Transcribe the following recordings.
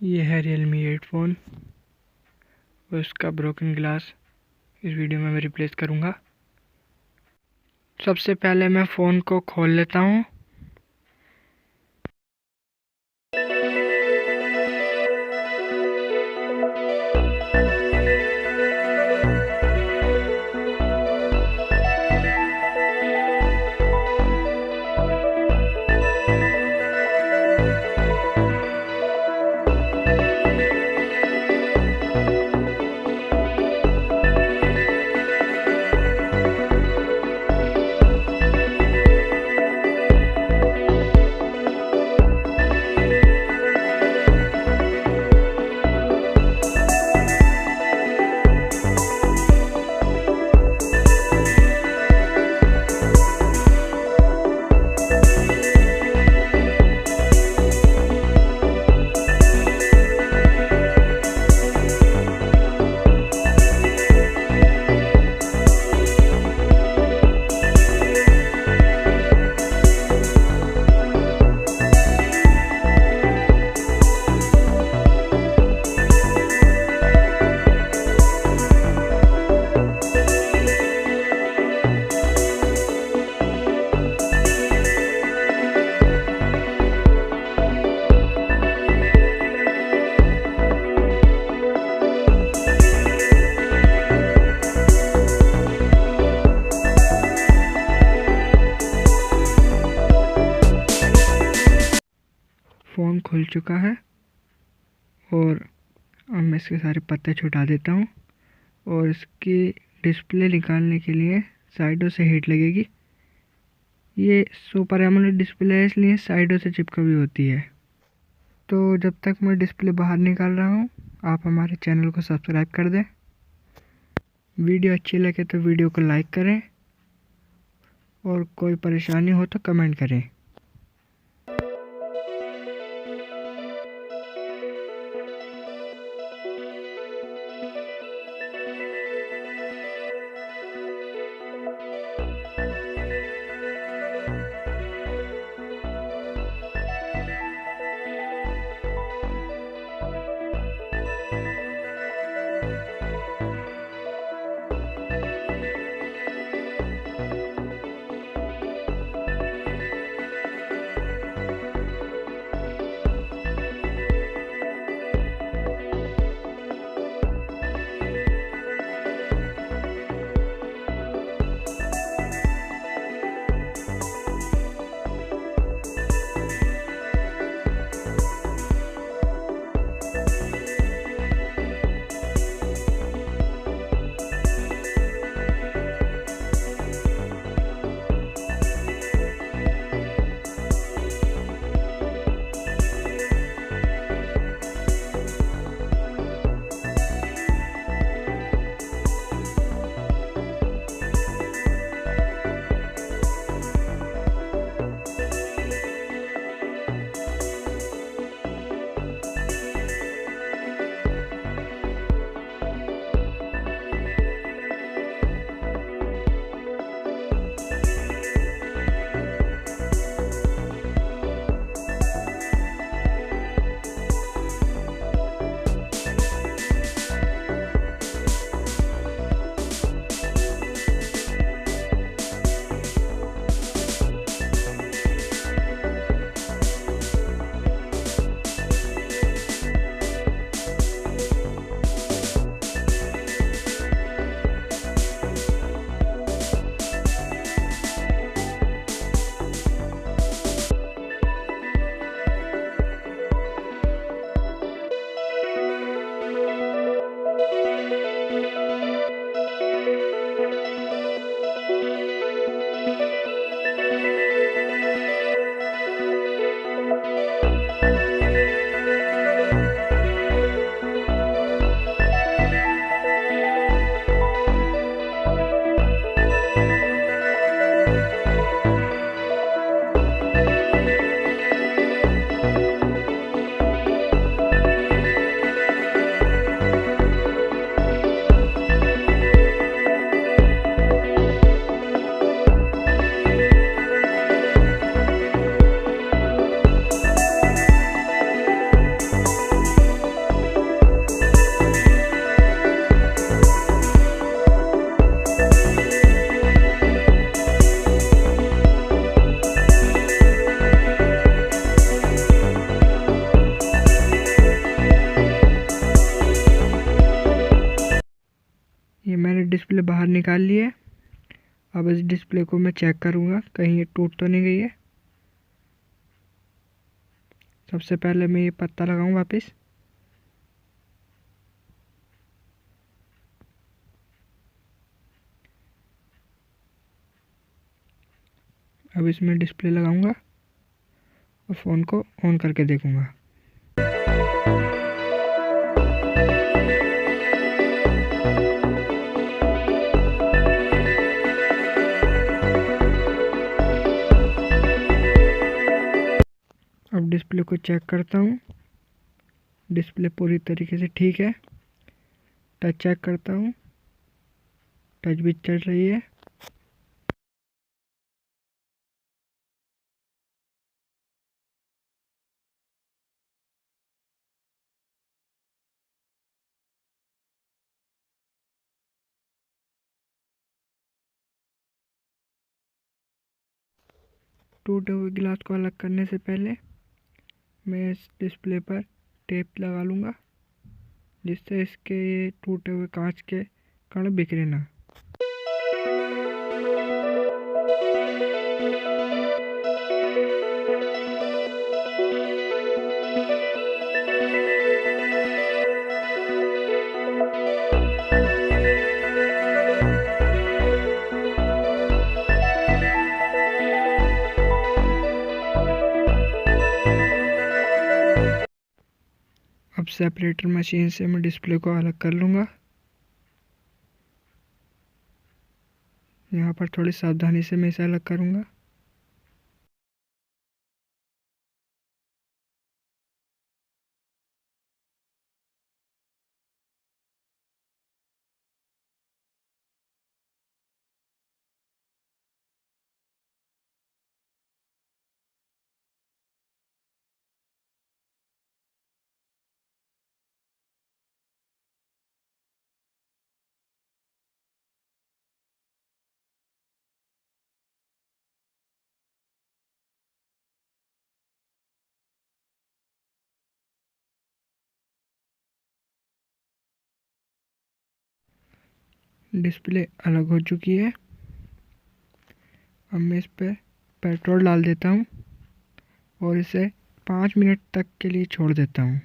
ये है Realme 8 phone और उसका ब्रोकन ग्लास इस वीडियो में मैं रिप्लेस करूँगा। सबसे पहले मैं फ़ोन को खोल लेता हूँ। फ़ोन खुल चुका है और अब मैं इसके सारे पत्ते छुटा देता हूँ और इसकी डिस्प्ले निकालने के लिए साइडों से हीट लगेगी। ये सुपर एमोलेड डिस्प्ले है इसलिए साइडों से चिपका भी होती है। तो जब तक मैं डिस्प्ले बाहर निकाल रहा हूँ आप हमारे चैनल को सब्सक्राइब कर दें। वीडियो अच्छी लगे तो वीडियो को लाइक करें और कोई परेशानी हो तो कमेंट करें। डिस्प्ले बाहर निकाल ली है। अब इस डिस्प्ले को मैं चेक करूँगा कहीं ये टूट तो नहीं गई है। सबसे पहले मैं ये पत्ता लगाऊँ वापस। अब इसमें डिस्प्ले लगाऊंगा और फ़ोन को ऑन करके देखूंगा। अब डिस्प्ले को चेक करता हूँ। डिस्प्ले पूरी तरीके से ठीक है। टच चेक करता हूँ, टच भी चल रही है। टूटे हुए गिलास को अलग करने से पहले मैं इस डिस्प्ले पर टेप लगा लूँगा, जिससे इसके ये टूटे हुए कांच के कण बिखरे ना। अब सेपरेटर मशीन से मैं डिस्प्ले को अलग कर लूँगा। यहाँ पर थोड़ी सावधानी से मैं इसे अलग करूँगा। डिस्प्ले अलग हो चुकी है। अब मैं इस पर पेट्रोल डाल देता हूँ और इसे 5 मिनट तक के लिए छोड़ देता हूँ।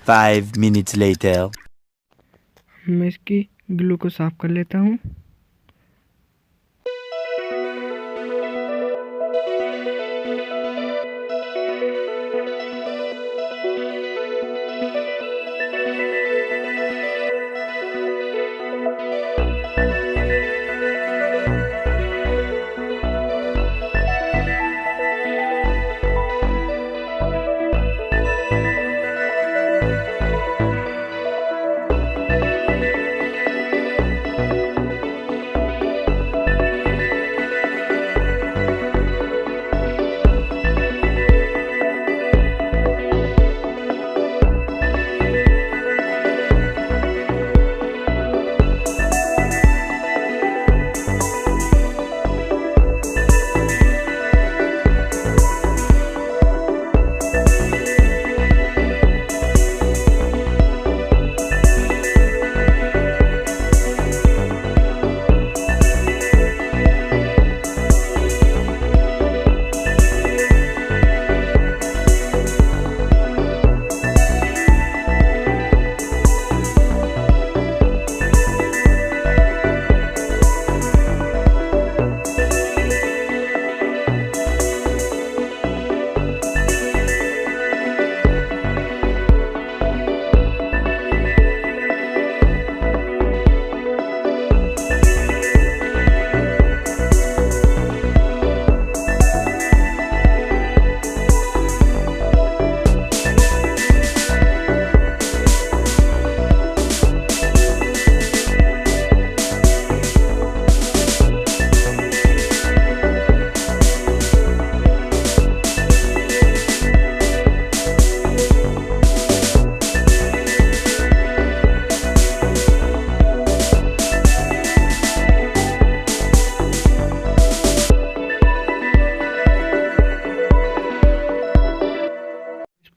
Five minutes later. मैं इसकी ग्लू को साफ कर लेता हूँ।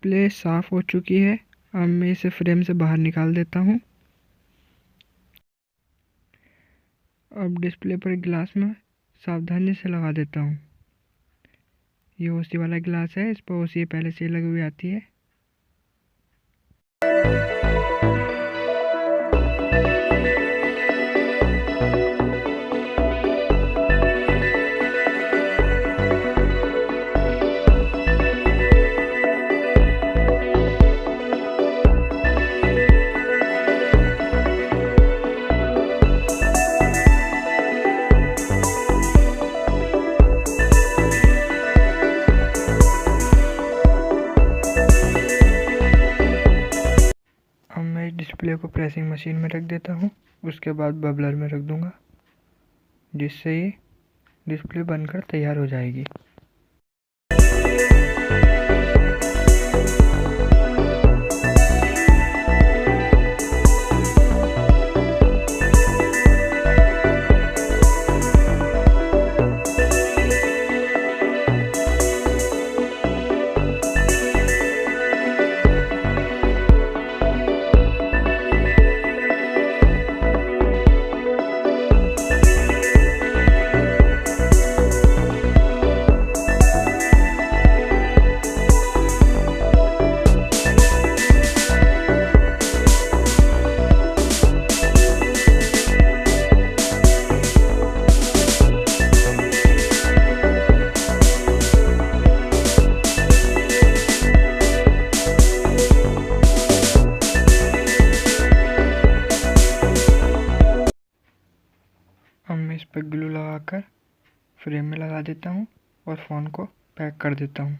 डिस्प्ले साफ़ हो चुकी है। अब मैं इसे फ्रेम से बाहर निकाल देता हूँ। अब डिस्प्ले पर ग्लास में सावधानी से लगा देता हूँ। ये ओसी वाला ग्लास है, इस पर ओसी पहले से लगी हुई आती है। अब मैं इस डिस्प्ले को प्रेसिंग मशीन में रख देता हूँ। उसके बाद बबलर में रख दूँगा, जिससे ये डिस्प्ले बनकर तैयार हो जाएगी। अब मैं इस पर ग्लू लगाकर फ्रेम में लगा देता हूँ और फ़ोन को पैक कर देता हूँ।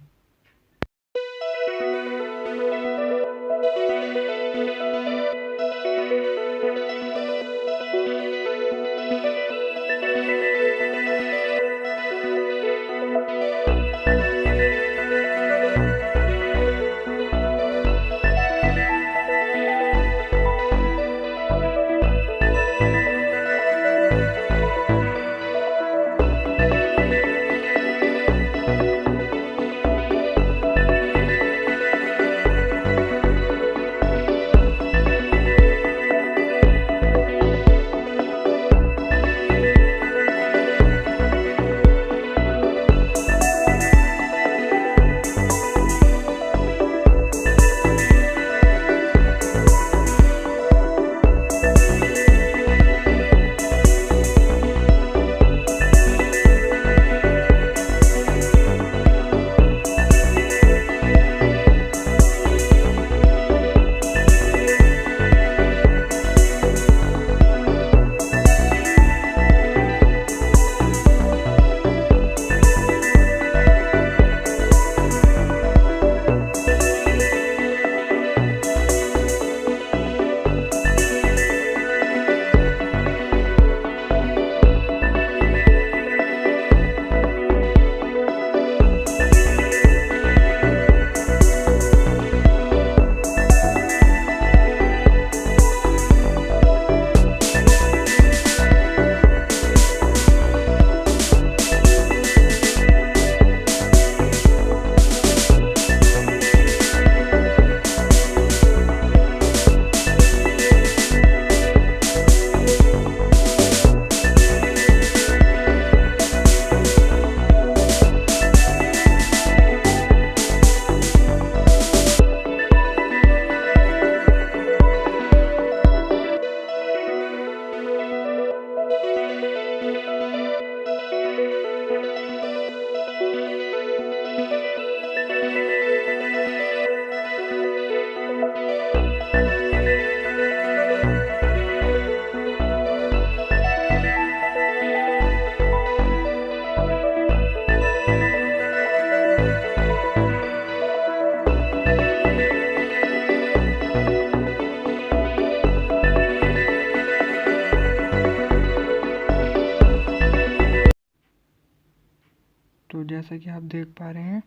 तो जैसा कि आप देख पा रहे हैं,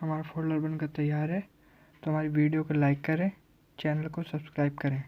हमारा फोल्डर बनकर तैयार है। तो हमारी वीडियो को लाइक करें, चैनल को सब्सक्राइब करें।